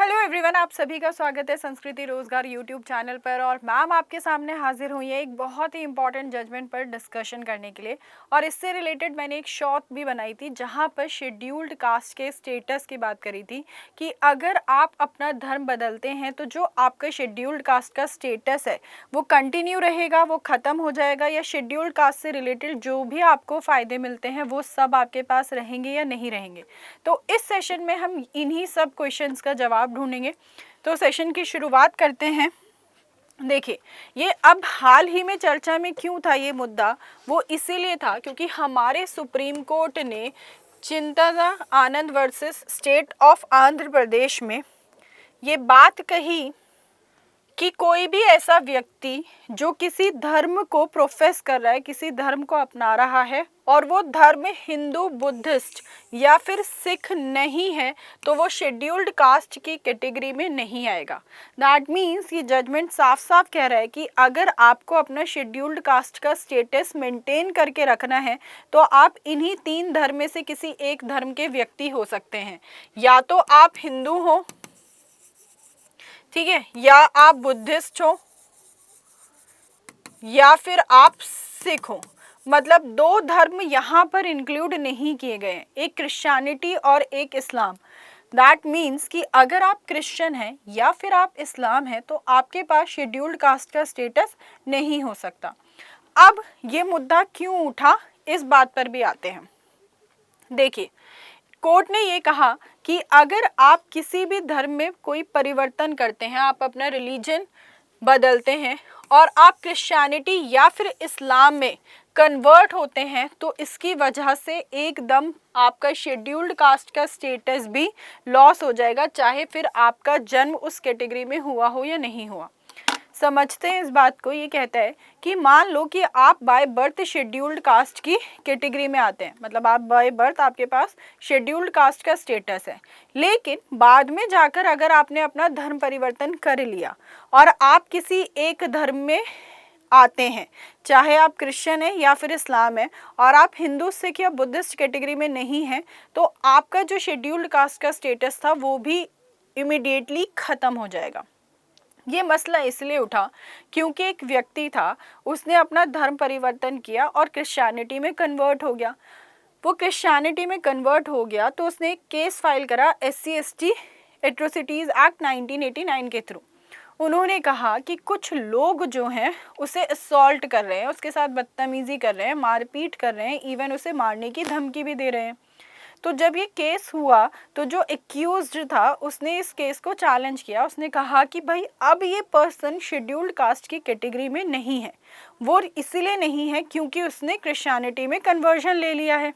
Hello everyone, आप सभी का स्वागत है संस्कृति रोजगार यूट्यूब चैनल पर। और मैम आपके सामने हाजिर हुई है एक बहुत ही इंपॉर्टेंट जजमेंट पर डिस्कशन करने के लिए। और इससे रिलेटेड मैंने एक शॉर्ट भी बनाई थी जहां पर शेड्यूल्ड कास्ट के स्टेटस की बात करी थी कि अगर आप अपना धर्म बदलते हैं तो जो आपका शेड्यूल्ड कास्ट का स्टेटस है वो कंटिन्यू रहेगा, वो ख़त्म हो जाएगा, या शेड्यूल्ड कास्ट से रिलेटेड जो भी आपको फ़ायदे मिलते हैं वो सब आपके पास रहेंगे या नहीं रहेंगे। तो इस सेशन में हम इन्हीं सब क्वेश्चंस का जवाब ढूंढेंगे। तो सेशन की शुरुआत करते हैं। देखिए, ये अब हाल ही में चर्चा में क्यों था ये मुद्दा, वो इसीलिए था क्योंकि हमारे सुप्रीम कोर्ट ने चिंतन आनंद versus state of Andhra Pradesh में ये बात कही कि कोई भी ऐसा व्यक्ति जो किसी धर्म को प्रोफेस कर रहा है, किसी धर्म को अपना रहा है और वो धर्म हिंदू, बुद्धिस्ट या फिर सिख नहीं है तो वो शेड्यूल्ड कास्ट की कैटेगरी में नहीं आएगा। दैट मीन्स ये जजमेंट साफ साफ कह रहा है कि अगर आपको अपना शेड्यूल्ड कास्ट का स्टेटस मेंटेन करके रखना है तो आप इन्हीं तीन धर्म में से किसी एक धर्म के व्यक्ति हो सकते हैं। या तो आप हिंदू हो, ठीक है, या आप बुद्धिस्ट हो, या फिर आप सिख हो। मतलब दो धर्म यहाँ पर इंक्लूड नहीं किए गए हैं, एक क्रिश्चियनिटी और एक इस्लाम। दैट मीन्स कि अगर आप क्रिश्चियन हैं या फिर आप इस्लाम हैं तो आपके पास शेड्यूल्ड कास्ट का स्टेटस नहीं हो सकता। अब ये मुद्दा क्यों उठा, इस बात पर भी आते हैं। देखिए, कोर्ट ने ये कहा कि अगर आप किसी भी धर्म में कोई परिवर्तन करते हैं, आप अपना रिलीजन बदलते हैं और आप क्रिश्चियनिटी या फिर इस्लाम में कन्वर्ट होते हैं तो इसकी वजह से एकदम आपका शेड्यूल्ड कास्ट का स्टेटस भी लॉस हो जाएगा, चाहे फिर आपका जन्म उस कैटेगरी में हुआ हो या नहीं हुआ। समझते हैं इस बात को। ये कहता है कि मान लो कि आप बाय बर्थ शेड्यूल्ड कास्ट की कैटेगरी में आते हैं, मतलब आप बाय बर्थ आपके पास शेड्यूल्ड कास्ट का स्टेटस है, लेकिन बाद में जाकर अगर आपने अपना धर्म परिवर्तन कर लिया और आप किसी एक धर्म में आते हैं, चाहे आप क्रिश्चियन हैं या फिर इस्लाम है, और आप हिंदू, सिख या बुद्धिस्ट कैटेगरी में नहीं हैं, तो आपका जो शेड्यूल्ड कास्ट का स्टेटस था वो भी इमीडिएटली ख़त्म हो जाएगा। ये मसला इसलिए उठा क्योंकि एक व्यक्ति था, उसने अपना धर्म परिवर्तन किया और क्रिश्चियनिटी में कन्वर्ट हो गया। वो क्रिश्चियनिटी में कन्वर्ट हो गया तो उसने एक केस फाइल करा SC/ST एट्रोसिटीज़ एक्ट 1989 के थ्रू। उन्होंने कहा कि कुछ लोग जो हैं उसे असॉल्ट कर रहे हैं, उसके साथ बदतमीज़ी कर रहे हैं, मारपीट कर रहे हैं, इवन उसे मारने की धमकी भी दे रहे हैं। तो जब ये केस हुआ तो जो एक्यूज्ड था उसने इस केस को चैलेंज किया। उसने कहा कि भाई अब ये पर्सन शेड्यूल्ड कास्ट की कैटेगरी में नहीं है। वो इसीलिए नहीं है क्योंकि उसने क्रिश्चियनिटी में कन्वर्जन ले लिया है।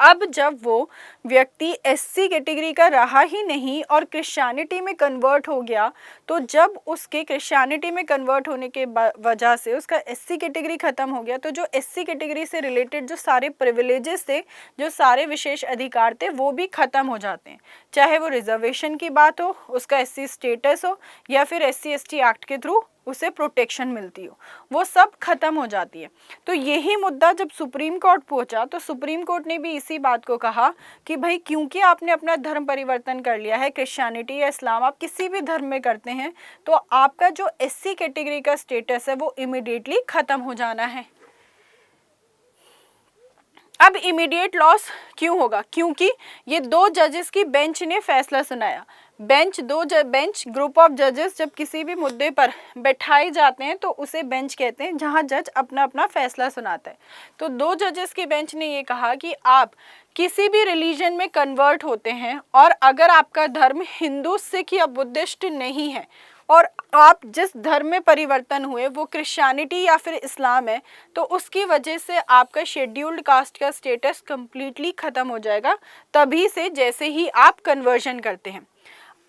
अब जब वो व्यक्ति SC कैटेगरी का रहा ही नहीं और क्रिश्चियनिटी में कन्वर्ट हो गया, तो जब उसके क्रिश्चियनिटी में कन्वर्ट होने के वजह से उसका SC कैटेगरी ख़त्म हो गया, तो जो SC कैटेगरी से रिलेटेड जो सारे प्रिविलेजेस थे, जो सारे विशेष अधिकार थे, वो भी ख़त्म हो जाते हैं। चाहे वो रिजर्वेशन की बात हो, उसका SC स्टेटस हो, या फिर SC/ST एक्ट के थ्रू उसे प्रोटेक्शन मिलती हो, वो सब खत्म हो जाती है। तो यही मुद्दा जब सुप्रीम कोर्ट पहुंचा तो सुप्रीम कोर्ट ने भी इसी बात को कहा कि भाई क्योंकि आपने अपना धर्म परिवर्तन कर लिया है, क्रिश्चियनिटी या इस्लाम आप किसी भी धर्म में करते हैं, तो आपका जो SC कैटेगरी का स्टेटस है वो इमीडिएटली खत्म हो जाना है। अब इमीडिएट लॉस क्यों होगा? क्योंकि ये दो जजेस की बेंच ने फैसला सुनाया। बेंच ग्रुप ऑफ जजेस जब किसी भी मुद्दे पर बैठाए जाते हैं तो उसे बेंच कहते हैं, जहां जज अपना अपना फैसला सुनाता है। तो दो जजेस की बेंच ने ये कहा कि आप किसी भी रिलीजन में कन्वर्ट होते हैं और अगर आपका धर्म हिंदू, सिख या बुद्धिस्ट नहीं है और आप जिस धर्म में परिवर्तन हुए वो क्रिश्चियनिटी या फिर इस्लाम है, तो उसकी वजह से आपका शेड्यूल्ड कास्ट का स्टेटस कम्प्लीटली ख़त्म हो जाएगा, तभी से जैसे ही आप कन्वर्जन करते हैं।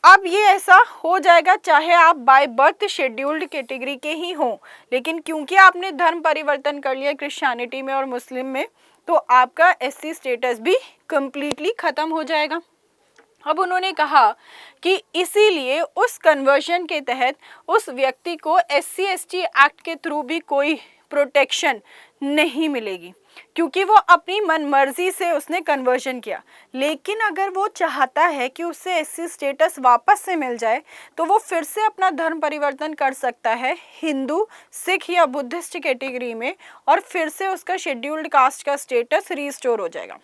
अब ये ऐसा हो जाएगा चाहे आप बाय बर्थ शेड्यूल्ड कैटेगरी के ही हों, लेकिन क्योंकि आपने धर्म परिवर्तन कर लिया क्रिश्चियनिटी में और मुस्लिम में, तो आपका SC स्टेटस भी कम्प्लीटली ख़त्म हो जाएगा। अब उन्होंने कहा कि इसीलिए उस कन्वर्जन के तहत उस व्यक्ति को SC/ST एक्ट के थ्रू भी कोई प्रोटेक्शन नहीं मिलेगी, क्योंकि वो अपनी मनमर्जी से उसने कन्वर्जन किया। लेकिन अगर वो चाहता है कि उसे एससी स्टेटस वापस से मिल जाए तो वो फिर से अपना धर्म परिवर्तन कर सकता है हिंदू, सिख या बुद्धिस्ट कैटेगरी में, और फिर से उसका शेड्यूल्ड कास्ट का स्टेटस रीस्टोर हो जाएगा।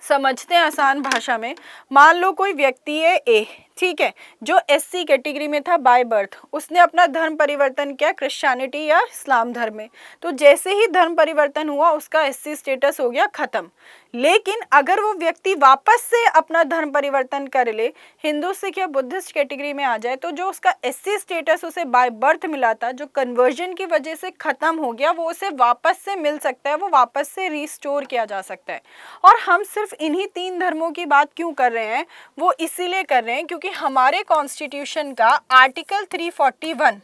समझते हैं आसान भाषा में। मान लो कोई व्यक्ति है ए, ठीक है, जो एससी कैटेगरी में था बाय बर्थ, उसने अपना धर्म परिवर्तन किया क्रिश्चियनिटी या इस्लाम धर्म में। तो जैसे ही धर्म परिवर्तन हुआ उसका एससी स्टेटस हो गया खत्म। लेकिन अगर वो व्यक्ति वापस से अपना धर्म परिवर्तन कर ले, हिंदू, सिख या बुद्धिस्ट कैटेगरी में आ जाए, तो जो उसका एससी स्टेटस उसे बाय बर्थ मिला था, जो कन्वर्जन की वजह से खत्म हो गया, वो उसे वापस से मिल सकता है, वो वापस से रिस्टोर किया जा सकता है। और हम सिर्फ इन्हीं 3 धर्मों की बात क्यों कर रहे हैं? वो इसीलिए कर रहे हैं क्योंकि हमारे कॉन्स्टिट्यूशन का आर्टिकल 341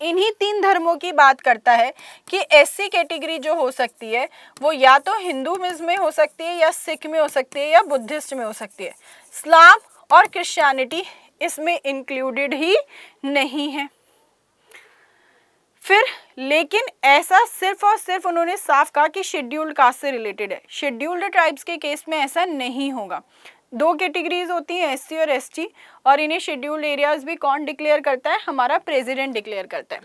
इन्हीं 3 धर्मों की बात करता है कि एससी कैटेगरी जो हो सकती है वो या तो हिंदूइज्म में हो सकती है, या सिख में हो सकती है, या बुद्धिस्ट में हो सकती है। इस्लाम और क्रिश्चियनिटी इसमें इंक्लूडेड ही नहीं है। फिर लेकिन ऐसा सिर्फ और सिर्फ उन्होंने साफ कहा कि शेड्यूल्ड कास्ट से रिलेटेड है। शेड्यूल्ड ट्राइब्स के केस में ऐसा नहीं होगा। 2 कैटेगरीज होती हैं, एससी और एसटी, और इन्हें शेड्यूल्ड एरियाज भी कौन डिक्लेयर करता है? हमारा प्रेसिडेंट डिक्लेयर करता है।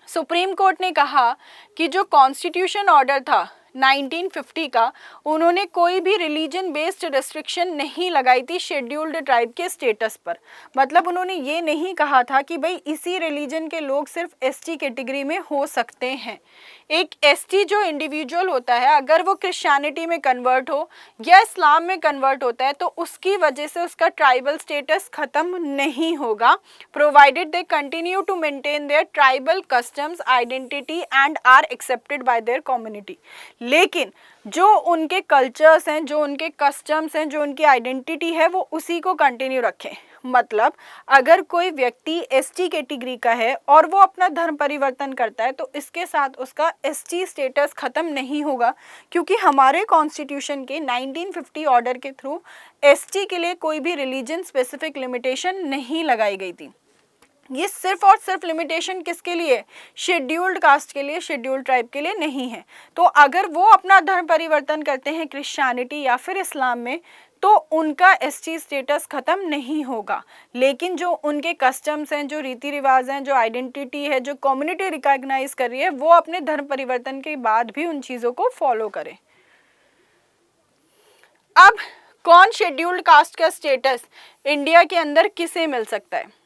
सुप्रीम कोर्ट ने कहा कि जो कॉन्स्टिट्यूशन ऑर्डर था 1950 का, उन्होंने कोई भी रिलीजन बेस्ड रेस्ट्रिक्शन नहीं लगाई थी शेड्यूल्ड ट्राइब के स्टेटस पर। मतलब उन्होंने ये नहीं कहा था कि भाई इसी रिलीजन के लोग सिर्फ एसटी कैटेगरी में हो सकते हैं। एक एसटी जो इंडिविजुअल होता है, अगर वो क्रिश्चियनिटी में कन्वर्ट हो या इस्लाम में कन्वर्ट होता है, तो उसकी वजह से उसका ट्राइबल स्टेटस खत्म नहीं होगा, provided they continue to maintain their tribal customs, identity and are accepted by their community. लेकिन जो उनके कल्चर्स हैं, जो उनके कस्टम्स हैं, जो उनकी आइडेंटिटी है, वो उसी को कंटिन्यू रखें। मतलब अगर कोई व्यक्ति एसटी कैटेगरी का है और वो अपना धर्म परिवर्तन करता है, तो इसके साथ उसका एसटी स्टेटस खत्म नहीं होगा, क्योंकि हमारे कॉन्स्टिट्यूशन के 1950 ऑर्डर के थ्रू एसटी के लिए कोई भी रिलीजन स्पेसिफिक लिमिटेशन नहीं लगाई गई थी। ये सिर्फ और सिर्फ लिमिटेशन किसके लिए? शेड्यूल्ड कास्ट के लिए, शेड्यूल्ड ट्राइब के लिए नहीं है। तो अगर वो अपना धर्म परिवर्तन करते हैं क्रिश्चियनिटी या फिर इस्लाम में, तो उनका एसटी स्टेटस खत्म नहीं होगा। लेकिन जो उनके कस्टम्स हैं, जो रीति रिवाज हैं, जो आइडेंटिटी है, जो कम्युनिटी रिकॉग्नाइज कर रही है, वो अपने धर्म परिवर्तन के बाद भी उन चीज़ों को फॉलो करें। अब कौन शेड्यूल्ड कास्ट का स्टेटस इंडिया के अंदर किसे मिल सकता है?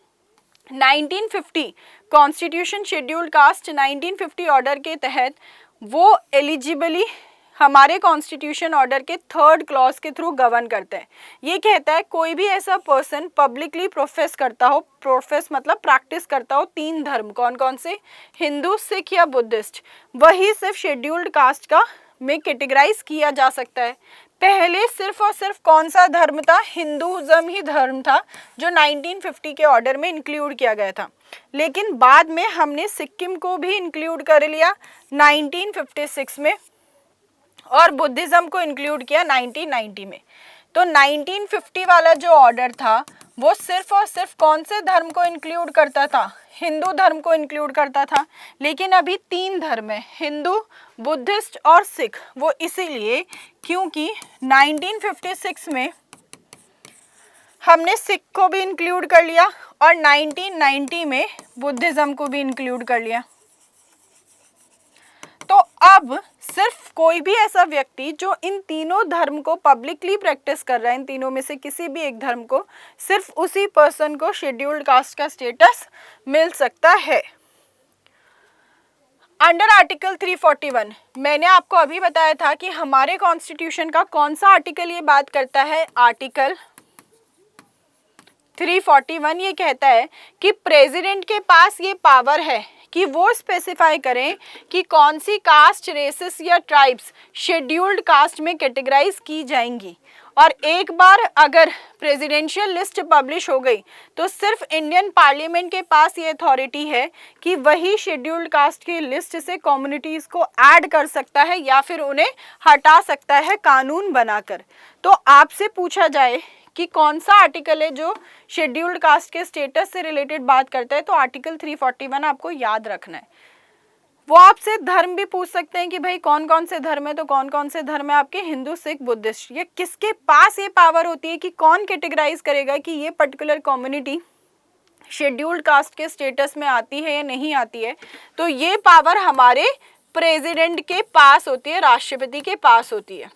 1950 कॉन्स्टिट्यूशन शेड्यूल्ड कास्ट 1950 ऑर्डर के तहत वो एलिजिबली हमारे कॉन्स्टिट्यूशन ऑर्डर के 3rd क्लॉज के थ्रू गवर्न करते हैं। ये कहता है कोई भी ऐसा पर्सन पब्लिकली प्रोफेस करता हो, प्रोफेस मतलब प्रैक्टिस करता हो 3 धर्म, कौन कौन से? हिंदू, सिख या बुद्धिस्ट, वही सिर्फ शेड्यूल्ड कास्ट का में कैटेगराइज किया जा सकता है। पहले सिर्फ और सिर्फ कौन सा धर्म था? हिंदुइज्म ही धर्म था, जो 1950 के ऑर्डर में इंक्लूड किया गया था। लेकिन बाद में हमने सिक्किम को भी इंक्लूड कर लिया 1956 में, और बुद्धिज़्म को इंक्लूड किया 1990 में। तो 1950 वाला जो ऑर्डर था वो सिर्फ और सिर्फ कौन से धर्म को इंक्लूड करता था? हिंदू धर्म को इंक्लूड करता था। लेकिन अभी 3 धर्म है, हिंदू, बुद्धिस्ट और सिख। वो इसीलिए क्योंकि 1956 में हमने सिख को भी इंक्लूड कर लिया और 1990 में बुद्धिज़्म को भी इंक्लूड कर लिया। तो अब सिर्फ कोई भी ऐसा व्यक्ति जो इन तीनों धर्म को पब्लिकली प्रैक्टिस कर रहा है, इन तीनों में से किसी भी एक धर्म को, सिर्फ उसी पर्सन को शेड्यूल्ड कास्ट का स्टेटस मिल सकता है। अंडर आर्टिकल 341 मैंने आपको अभी बताया था कि हमारे कॉन्स्टिट्यूशन का कौन सा आर्टिकल ये बात करता है? आर्टिकल 341 ये कहता है कि प्रेसिडेंट के पास ये पावर है कि वो स्पेसिफाई करें कि कौन सी कास्ट, रेसेस या ट्राइब्स शेड्यूल्ड कास्ट में कैटेगराइज की जाएंगी। और एक बार अगर प्रेसिडेंशियल लिस्ट पब्लिश हो गई तो सिर्फ इंडियन पार्लियामेंट के पास ये अथॉरिटी है कि वही शेड्यूल्ड कास्ट की लिस्ट से कम्युनिटीज़ को ऐड कर सकता है या फिर उन्हें हटा सकता है कानून बनाकर। तो आपसे पूछा जाए कि कौन सा आर्टिकल है जो शेड्यूल्ड कास्ट के स्टेटस से रिलेटेड बात करता है, तो आर्टिकल 341 आपको याद रखना है। वो आपसे धर्म भी पूछ सकते हैं कि भाई कौन कौन से धर्म है, तो कौन कौन से धर्म है आपके, हिंदू, सिख, बुद्धिस्ट। ये किसके पास ये पावर होती है कि कौन कैटेगराइज करेगा कि ये पर्टिकुलर कम्युनिटी शेड्यूल्ड कास्ट के स्टेटस में आती है या नहीं आती है? तो ये पावर हमारे प्रेसिडेंट के पास होती है, राष्ट्रपति के पास होती है।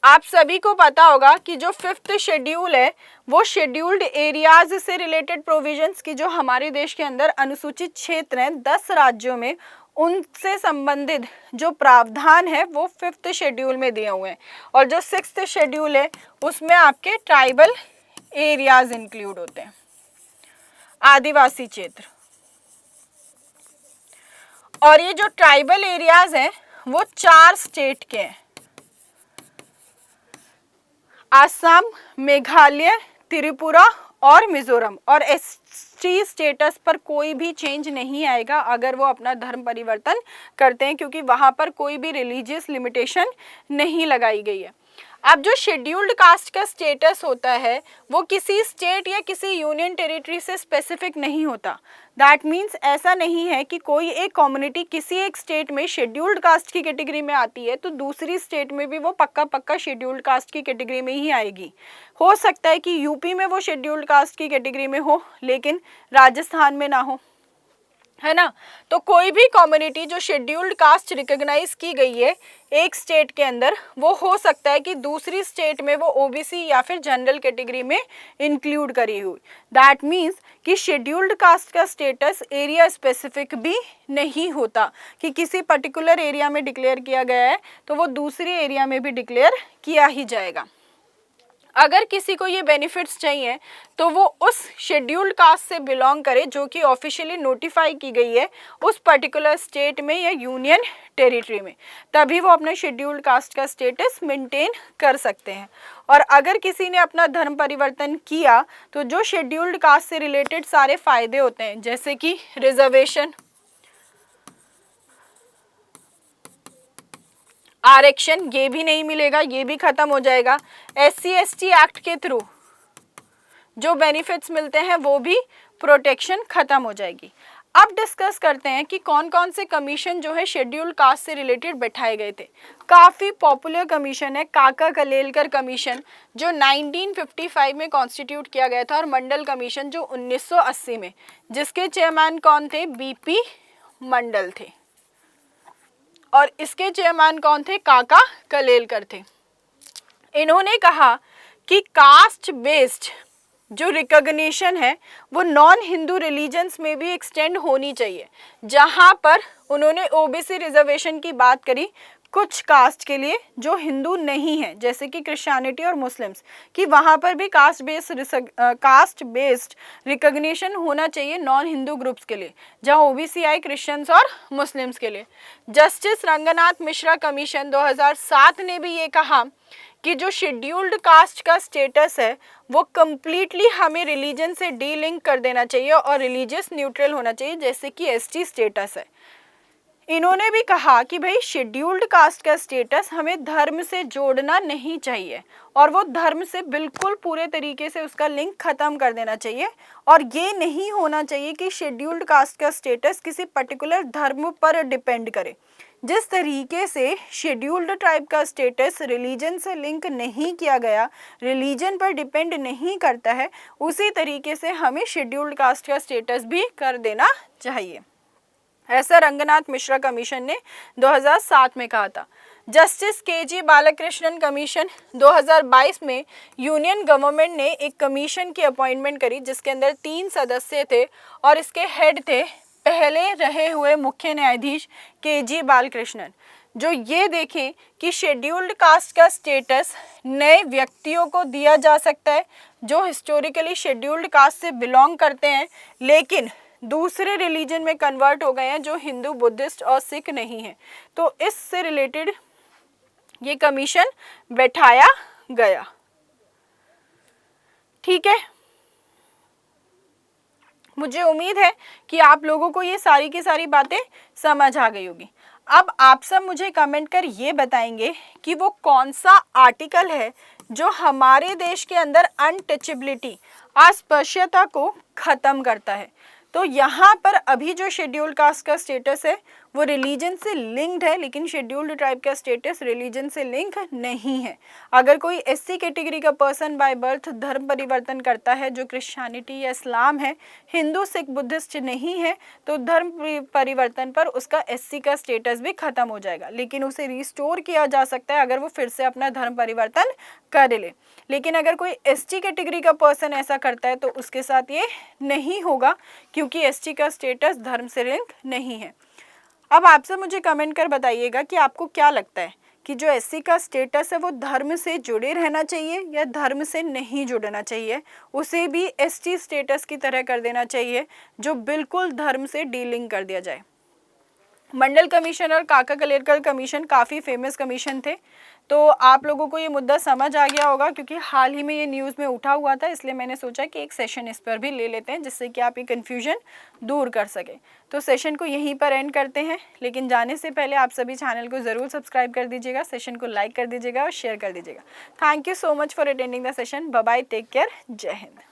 आप सभी को पता होगा कि जो 5th शेड्यूल है वो शेड्यूल्ड एरियाज से रिलेटेड प्रोविजंस की, जो हमारे देश के अंदर अनुसूचित क्षेत्र हैं 10 राज्यों में, उनसे संबंधित जो प्रावधान है वो 5th शेड्यूल में दिए हुए हैं। और जो 6th शेड्यूल है उसमें आपके ट्राइबल एरियाज इंक्लूड होते हैं, आदिवासी क्षेत्र। और ये जो ट्राइबल एरियाज हैं वो 4 स्टेट के हैं, आसाम, मेघालय, त्रिपुरा और मिजोरम। और एसटी स्टेटस पर कोई भी चेंज नहीं आएगा अगर वो अपना धर्म परिवर्तन करते हैं, क्योंकि वहाँ पर कोई भी रिलीजियस लिमिटेशन नहीं लगाई गई है। अब जो शेड्यूल्ड कास्ट का स्टेटस होता है वो किसी स्टेट या किसी यूनियन टेरिटरी से स्पेसिफिक नहीं होता। दैट मीन्स ऐसा नहीं है कि कोई एक कम्युनिटी किसी एक स्टेट में शेड्यूल्ड कास्ट की कैटेगरी में आती है तो दूसरी स्टेट में भी वो पक्का शेड्यूल्ड कास्ट की कैटेगरी में ही आएगी। हो सकता है कि यूपी में वो शेड्यूल्ड कास्ट की कैटेगरी में हो लेकिन राजस्थान में ना हो, है ना। तो कोई भी कम्युनिटी जो शेड्यूल्ड कास्ट रिकॉग्नाइज की गई है एक स्टेट के अंदर, वो हो सकता है कि दूसरी स्टेट में वो ओबीसी या फिर जनरल कैटेगरी में इंक्लूड करी हुई। दैट मीन्स कि शेड्यूल्ड कास्ट का स्टेटस एरिया स्पेसिफिक भी नहीं होता कि किसी पर्टिकुलर एरिया में डिक्लेयर किया गया है तो वो दूसरी एरिया में भी डिक्लेयर किया ही जाएगा। अगर किसी को ये बेनिफिट्स चाहिए तो वो उस शेड्यूल्ड कास्ट से बिलोंग करे जो कि ऑफिशियली नोटिफाई की गई है उस पर्टिकुलर स्टेट में या यूनियन टेरिटरी में, तभी वो अपने शेड्यूल्ड कास्ट का स्टेटस मेंटेन कर सकते हैं। और अगर किसी ने अपना धर्म परिवर्तन किया तो जो शेड्यूल्ड कास्ट से रिलेटेड सारे फायदे होते हैं, जैसे कि रिजर्वेशन, आरक्षण, ये भी नहीं मिलेगा, ये भी खत्म हो जाएगा। SC/ST एक्ट के थ्रू जो बेनिफिट्स मिलते हैं वो भी प्रोटेक्शन खत्म हो जाएगी। अब डिस्कस करते हैं कि कौन कौन से कमीशन जो है शेड्यूल्ड कास्ट से रिलेटेड बैठाए गए थे। काफ़ी पॉपुलर कमीशन है काका कलेलकर कमीशन, जो 1955 में कॉन्स्टिट्यूट किया गया था, और मंडल कमीशन जो 1980 में, जिसके चेयरमैन कौन थे? BP मंडल थे। और इसके चेयरमैन कौन थे? काका कलेलकर थे। इन्होंने कहा कि कास्ट बेस्ड जो रिकॉग्निशन है वो नॉन हिंदू रिलीजन्स में भी एक्सटेंड होनी चाहिए। जहां पर उन्होंने ओबीसी रिजर्वेशन की बात करी कुछ कास्ट के लिए जो हिंदू नहीं है, जैसे कि क्रिश्चियनिटी और मुस्लिम्स, कि वहाँ पर भी कास्ट बेस्ड रिकॉग्निशन होना चाहिए नॉन हिंदू ग्रुप्स के लिए, जहाँ ओबीसी आई क्रिश्चियंस और मुस्लिम्स के लिए। जस्टिस रंगनाथ मिश्रा कमीशन 2007 ने भी ये कहा कि जो शेड्यूल्ड कास्ट का स्टेटस है वो कम्प्लीटली हमें रिलीजन से डीलिंक कर देना चाहिए और रिलीजियस न्यूट्रल होना चाहिए, जैसे कि ST स्टेटस है। इन्होंने भी कहा कि भाई शेड्यूल्ड कास्ट का स्टेटस हमें धर्म से जोड़ना नहीं चाहिए और वो धर्म से बिल्कुल पूरे तरीके से उसका लिंक खत्म कर देना चाहिए, और ये नहीं होना चाहिए कि शेड्यूल्ड कास्ट का स्टेटस किसी पर्टिकुलर धर्म पर डिपेंड करे। जिस तरीके से शेड्यूल्ड ट्राइब का स्टेटस रिलीजन से लिंक नहीं किया गया, रिलीजन पर डिपेंड नहीं करता है, उसी तरीके से हमें शेड्यूल्ड कास्ट का स्टेटस भी कर देना चाहिए। ऐसा रंगनाथ मिश्रा कमीशन ने 2007 में कहा था। जस्टिस KG बालाकृष्णन कमीशन 2022 में यूनियन गवर्नमेंट ने एक कमीशन की अपॉइंटमेंट करी जिसके अंदर 3 सदस्य थे और इसके हेड थे पहले रहे हुए मुख्य न्यायाधीश KG बालाकृष्णन, जो ये देखें कि शेड्यूल्ड कास्ट का स्टेटस नए व्यक्तियों को दिया जा सकता है जो हिस्टोरिकली शेड्यूल्ड कास्ट से बिलोंग करते हैं लेकिन दूसरे रिलीजन में कन्वर्ट हो गए हैं, जो हिंदू, बुद्धिस्ट और सिख नहीं है। तो इससे रिलेटेड ये कमीशन बैठाया गया। ठीक है, मुझे उम्मीद है कि आप लोगों को ये सारी की सारी बातें समझ आ गई होगी। अब आप सब मुझे कमेंट कर ये बताएंगे कि वो कौन सा आर्टिकल है जो हमारे देश के अंदर अनटचेबिलिटी, अस्पृश्यता को खत्म करता है। तो यहाँ पर अभी जो शेड्यूल्ड कास्ट का स्टेटस है वो रिलीजन से लिंक्ड है, लेकिन शेड्यूल्ड ट्राइब का स्टेटस रिलीजन से लिंक नहीं है। अगर कोई एससी कैटेगरी का पर्सन बाय बर्थ धर्म परिवर्तन करता है जो क्रिश्चियनिटी या इस्लाम है, हिंदू सिख बुद्धिस्ट नहीं है, तो धर्म परिवर्तन पर उसका एससी का स्टेटस भी खत्म हो जाएगा, लेकिन उसे रिस्टोर किया जा सकता है अगर वो फिर से अपना धर्म परिवर्तन कर ले। लेकिन अगर कोई एसटी कैटेगरी का पर्सन ऐसा करता है तो उसके साथ ये नहीं होगा, क्योंकि एसटी का स्टेटस धर्म से लिंक नहीं है। अब आपसे मुझे कमेंट कर बताइएगा कि आपको क्या लगता है कि जो एससी का स्टेटस है वो धर्म से जुड़े रहना चाहिए या धर्म से नहीं जुड़ना चाहिए, उसे भी एसटी स्टेटस की तरह कर देना चाहिए जो बिल्कुल धर्म से डीलिंग कर दिया जाए। मंडल कमीशन और काका कलेरकर कमीशन काफ़ी फेमस कमीशन थे, तो आप लोगों को ये मुद्दा समझ आ गया होगा, क्योंकि हाल ही में ये न्यूज़ में उठा हुआ था, इसलिए मैंने सोचा कि एक सेशन इस पर भी ले लेते हैं जिससे कि आप ये कन्फ्यूजन दूर कर सकें। तो सेशन को यहीं पर एंड करते हैं, लेकिन जाने से पहले आप सभी चैनल को ज़रूर सब्सक्राइब कर दीजिएगा, सेशन को लाइक कर दीजिएगा और शेयर कर दीजिएगा। Thank you so much for attending the session. Bye bye, take care, जय हिंद।